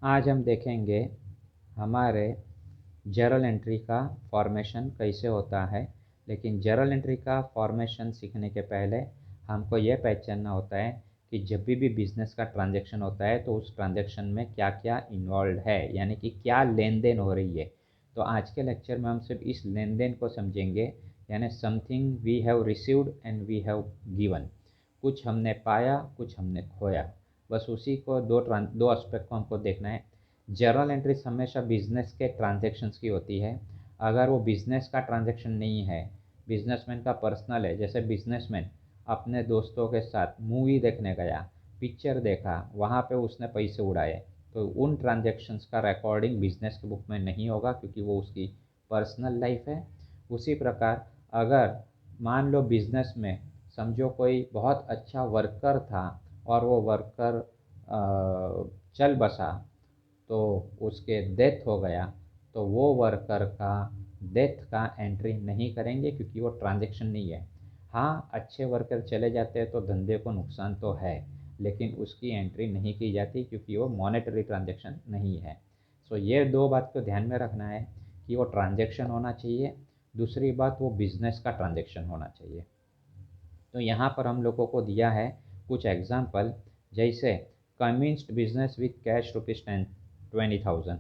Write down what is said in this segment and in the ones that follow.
आज हम देखेंगे हमारे जर्नल एंट्री का फॉर्मेशन कैसे होता है। लेकिन जर्नल एंट्री का फॉर्मेशन सीखने के पहले हमको यह पहचानना होता है कि जब भी बिज़नेस का ट्रांजैक्शन होता है तो उस ट्रांजैक्शन में क्या क्या इन्वॉल्व है, यानी कि क्या लेन देन हो रही है। तो आज के लेक्चर में हम सिर्फ इस लेन देन को समझेंगे, यानी something we have received and we have given. कुछ हमने पाया, कुछ हमने खोया। बस उसी को दो एस्पेक्ट को हमको देखना है। जर्नल एंट्रीज हमेशा बिजनेस के ट्रांजैक्शंस की होती है। अगर वो बिजनेस का ट्रांजैक्शन नहीं है, बिजनेसमैन का पर्सनल है, जैसे बिजनेसमैन अपने दोस्तों के साथ मूवी देखने गया, पिक्चर देखा, वहाँ पे उसने पैसे उड़ाए, तो उन ट्रांजैक्शंस का रिकॉर्डिंग बिजनेस की बुक में नहीं होगा, क्योंकि वो उसकी पर्सनल लाइफ है। उसी प्रकार अगर मान लो बिजनेस में समझो कोई बहुत अच्छा वर्कर था और वो वर्कर चल बसा, तो उसके डेथ हो गया, तो वो वर्कर का डेथ का एंट्री नहीं करेंगे, क्योंकि वो ट्रांजैक्शन नहीं है। हाँ, अच्छे वर्कर चले जाते हैं तो धंधे को नुकसान तो है, लेकिन उसकी एंट्री नहीं की जाती, क्योंकि वो मॉनेटरी ट्रांजैक्शन नहीं है। सो ये दो बात को ध्यान में रखना है कि वो ट्रांजैक्शन होना चाहिए, दूसरी बात वो बिजनेस का ट्रांजैक्शन होना चाहिए। तो यहाँ पर हम लोगों को दिया है कुछ एग्जाम्पल, जैसे convinced business with cash ₹20,000।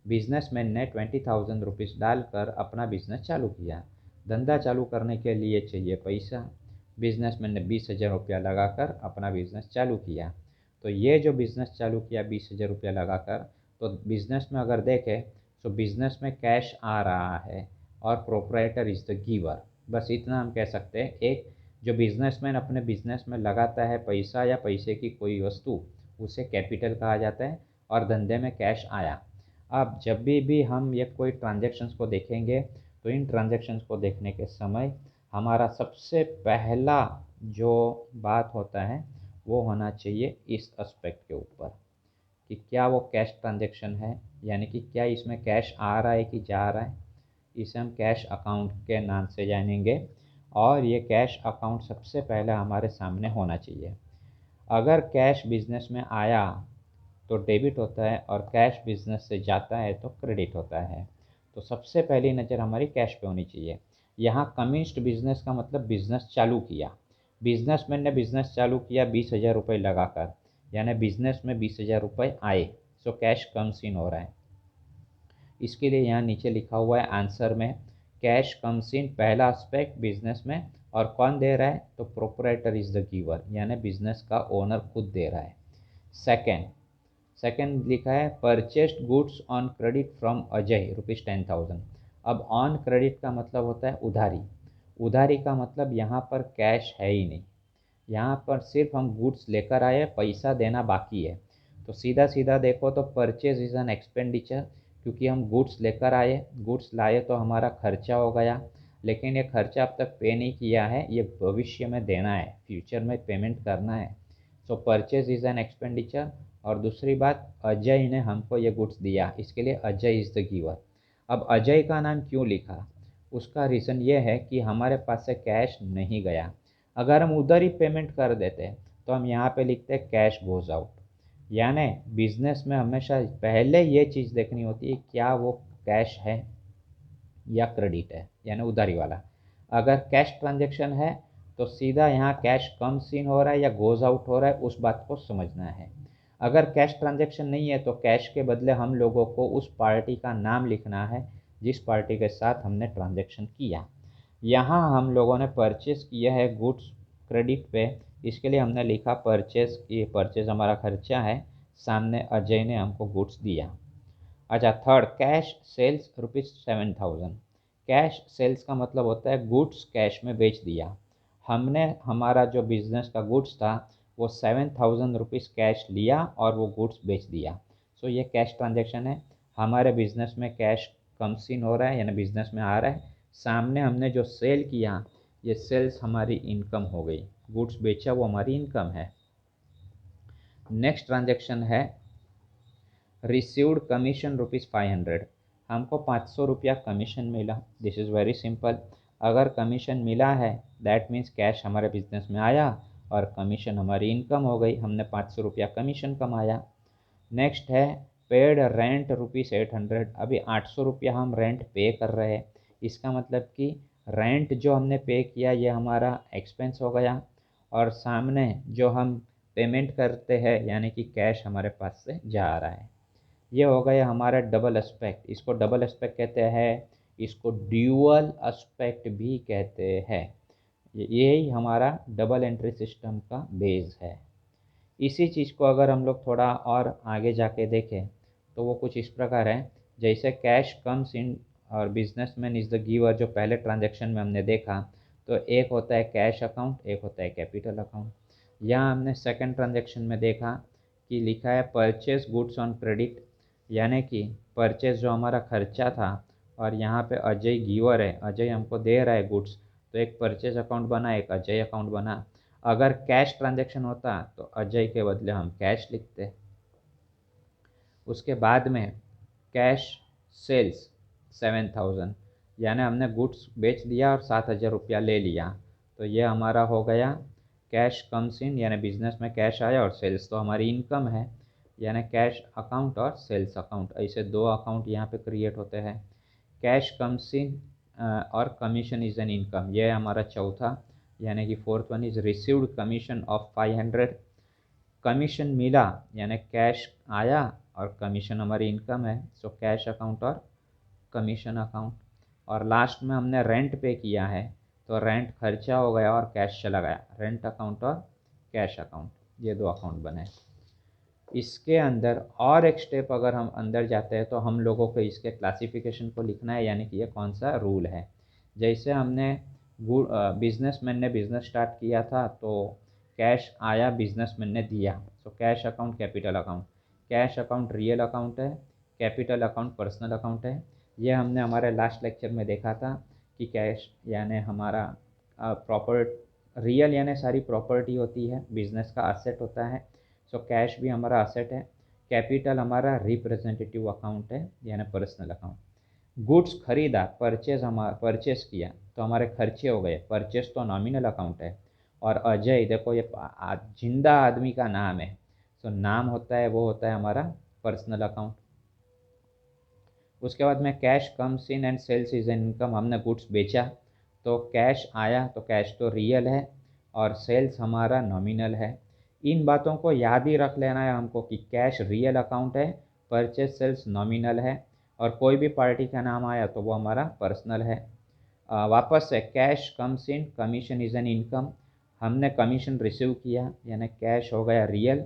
Businessman ने ₹20,000 डालकर अपना बिजनेस चालू किया। धंधा चालू करने के लिए चाहिए पैसा। बिजनेसमैन ने ₹20,000 लगाकर अपना बिजनेस चालू किया। तो ये जो बिजनेस चालू किया ₹20,000 लगाकर, तो बिजनेस में अगर देखें तो बिजनेस में कैश आ रहा है और प्रोप्राइटर इज़ द गिवर। बस इतना हम कह सकते हैं। एक जो बिजनेसमैन अपने बिजनेस में लगाता है पैसा या पैसे की कोई वस्तु, उसे कैपिटल कहा जाता है, और धंधे में कैश आया। अब जब भी हम ये कोई ट्रांजैक्शंस को देखेंगे, तो इन ट्रांजैक्शंस को देखने के समय हमारा सबसे पहला जो बात होता है वो होना चाहिए इस एस्पेक्ट के ऊपर, कि क्या वो कैश ट्रांजैक्शन है, यानी कि क्या इसमें कैश आ रहा है कि जा रहा है। इसे हम कैश अकाउंट के नाम से जानेंगे, और ये कैश अकाउंट सबसे पहले हमारे सामने होना चाहिए। अगर कैश बिजनेस में आया तो डेबिट होता है, और कैश बिजनेस से जाता है तो क्रेडिट होता है। तो सबसे पहली नज़र हमारी कैश पे होनी चाहिए। यहाँ कमिंस्ड बिजनेस का मतलब बिजनेस चालू किया। बिजनेसमैन ने बिजनेस चालू किया ₹20,000 लगाकर, यानी बिजनेस में ₹20,000 आए, सो कैश कम्स इन हो रहा है। इसके लिए यहाँ नीचे लिखा हुआ है आंसर में, कैश कम्स इन पहला एस्पेक्ट बिजनेस में, और कौन दे रहा है, तो प्रोप्राइटर इज द गिवर, यानी बिजनेस का ओनर खुद दे रहा है। सेकेंड सेकेंड लिखा है purchased goods on credit from Ajay ₹10,000। अब ऑन क्रेडिट का मतलब होता है उधारी। उधारी का मतलब यहाँ पर कैश है ही नहीं, यहाँ पर सिर्फ हम गुड्स लेकर आए, पैसा देना बाकी है। तो सीधा सीधा देखो तो परचेज इज़ एन एक्सपेंडिचर, क्योंकि हम गुड्स लेकर आए, गुड्स लाए तो हमारा खर्चा हो गया, लेकिन ये खर्चा अब तक पे नहीं किया है, ये भविष्य में देना है, फ्यूचर में पेमेंट करना है। सो परचेज इज़ एन एक्सपेंडिचर। और दूसरी बात, अजय ने हमको ये गुड्स दिया, इसके लिए अजय इज़ द गिवर। अब अजय का नाम क्यों लिखा, उसका रीज़न ये है कि हमारे पास से कैश नहीं गया। अगर हम उधर ही पेमेंट कर देते तो हम यहाँ पे लिखते हैं कैश गोज़ आउट। यानी बिजनेस में हमेशा पहले ये चीज़ देखनी होती है, क्या वो कैश है या क्रेडिट है, यानी उधारी वाला। अगर कैश ट्रांजैक्शन है तो सीधा यहाँ कैश कम्स इन हो रहा है या गोज़ आउट हो रहा है, उस बात को समझना है। अगर कैश ट्रांजैक्शन नहीं है तो कैश के बदले हम लोगों को उस पार्टी का नाम लिखना है जिस पार्टी के साथ हमने ट्रांजैक्शन किया। यहाँ हम लोगों ने परचेस किया है गुड्स क्रेडिट पे, इसके लिए हमने लिखा परचेस। ये परचेस हमारा खर्चा है, सामने अजय ने हमको गुड्स दिया। अच्छा, third, cash sales ₹7,000। Cash sales का मतलब होता है गुड्स कैश में बेच दिया। हमने हमारा जो बिजनेस का गुड्स था वो ₹7,000 कैश लिया और वो गुड्स बेच दिया। सो ये कैश ट्रांजैक्शन है। हमारे बिजनेस में कैश कम्स इन हो रहा है, यानी बिजनेस में आ रहा है। सामने हमने जो सेल किया, ये सेल्स हमारी इनकम हो गई, गुड्स बेचा वो हमारी इनकम है। नेक्स्ट ट्रांजैक्शन है रिसीव्ड कमीशन ₹500। हमको ₹500 कमीशन मिला। This is very simple. अगर कमीशन मिला है दैट मीन्स कैश हमारे बिजनेस में आया और कमीशन हमारी इनकम हो गई, हमने ₹500 कमीशन कमाया। नेक्स्ट है पेड रेंट ₹800, अभी 800 रुपया हम रेंट पे कर रहे हैं। इसका मतलब कि रेंट जो हमने पे किया ये हमारा एक्सपेंस हो गया, और सामने जो हम पेमेंट करते हैं यानी कि कैश हमारे पास से जा रहा है। ये हो गया हमारा डबल एस्पेक्ट। इसको डबल एस्पेक्ट कहते हैं, इसको ड्यूअल एस्पेक्ट भी कहते हैं। यही हमारा डबल एंट्री सिस्टम का बेस है। इसी चीज़ को अगर हम लोग थोड़ा और आगे जाके देखें तो वो कुछ इस प्रकार है, जैसे कैश कम्स इन और बिजनेसमैन इज़ द गिवर, जो पहले ट्रांजैक्शन में हमने देखा, तो एक होता है कैश अकाउंट, एक होता है कैपिटल अकाउंट। यहाँ हमने सेकंड ट्रांजैक्शन में देखा कि लिखा है परचेज गुड्स ऑन क्रेडिट, यानी कि परचेज जो हमारा खर्चा था, और यहाँ पे अजय गिवर है, अजय हमको दे रहा है गुड्स, तो एक परचेज अकाउंट बना, एक अजय अकाउंट बना। अगर कैश ट्रांजैक्शन होता तो अजय के बदले हम कैश लिखते। उसके बाद में कैश सेल्स 7000, यानी हमने गुड्स बेच दिया और 7000 रुपया ले लिया, तो ये हमारा हो गया कैश कम्स इन, यानी बिजनेस में कैश आया, और सेल्स तो हमारी इनकम है, यानी कैश अकाउंट और सेल्स अकाउंट, ऐसे दो अकाउंट यहाँ पे क्रिएट होते हैं। कैश कम्स इन और कमीशन इज़ एन इनकम, ये हमारा चौथा, यानी कि fourth one is received commission of 500। Commission मिला यानी कैश आया, और कमीशन हमारी इनकम है, सो कैश अकाउंट और कमीशन अकाउंट। और लास्ट में हमने रेंट पे किया है, तो रेंट खर्चा हो गया और कैश चला गया, रेंट अकाउंट और कैश अकाउंट, ये दो अकाउंट बने। इसके अंदर और एक स्टेप अगर हम अंदर जाते हैं तो हम लोगों को इसके क्लासिफिकेशन को लिखना है, यानी कि ये कौन सा रूल है। जैसे हमने बिजनेसमैन ने बिजनेस स्टार्ट किया था, तो कैश आया, बिजनेसमैन ने दिया, तो cash account capital account. Cash account real account है, कैपिटल अकाउंट पर्सनल अकाउंट है। ये हमने हमारे लास्ट लेक्चर में देखा था कि कैश यानी हमारा प्रॉपर, रियल यानी सारी प्रॉपर्टी होती है, बिजनेस का असेट होता है, सो कैश भी हमारा असेट है। कैपिटल हमारा रिप्रेजेंटेटिव अकाउंट है, यानी पर्सनल अकाउंट। गुड्स खरीदा, परचेस किया, तो हमारे खर्चे हो गए, परचेस तो नॉमिनल अकाउंट है। और अजय, देखो ये जिंदा आदमी का नाम है, तो नाम होता है, वो होता है हमारा पर्सनल अकाउंट। उसके बाद में cash comes in and sales is an income, हमने गुड्स बेचा तो कैश आया, तो कैश तो रियल है और सेल्स हमारा नॉमिनल है। इन बातों को याद ही रख लेना है हमको कि कैश रियल अकाउंट है, परचेज सेल्स नॉमिनल है, और कोई भी पार्टी का नाम आया तो वो हमारा पर्सनल है। वापस से cash comes in, commission is an income, हमने कमीशन रिसीव किया, यानी कैश हो गया रियल,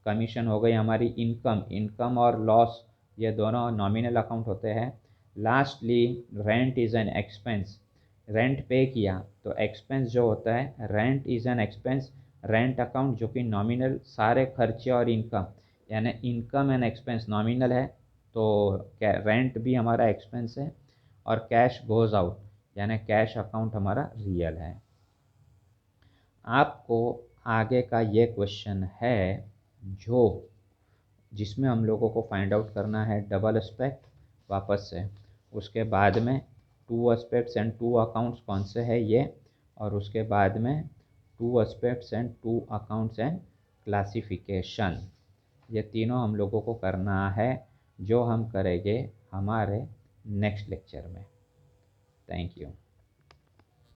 कमीशन हो गई हमारी इनकम। इनकम और लॉस ये दोनों नॉमिनल अकाउंट होते हैं। Lastly rent is an expense, rent पे किया तो एक्सपेंस जो होता है, rent is an expense, rent account जो कि नॉमिनल सारे खर्चे और इनकम, यानी इनकम एंड एक्सपेंस नॉमिनल है, तो रेंट भी हमारा एक्सपेंस है। और कैश गोज़ आउट, यानी कैश अकाउंट हमारा रियल है। आपको आगे का ये क्वेश्चन है जो जिसमें हम लोगों को फाइंड आउट करना है डबल एस्पेक्ट वापस से, उसके बाद में two aspects and two accounts कौन से है ये, और उसके बाद में two aspects and two accounts and classification, ये तीनों हम लोगों को करना है, जो हम करेंगे हमारे नेक्स्ट लेक्चर में। Thank you.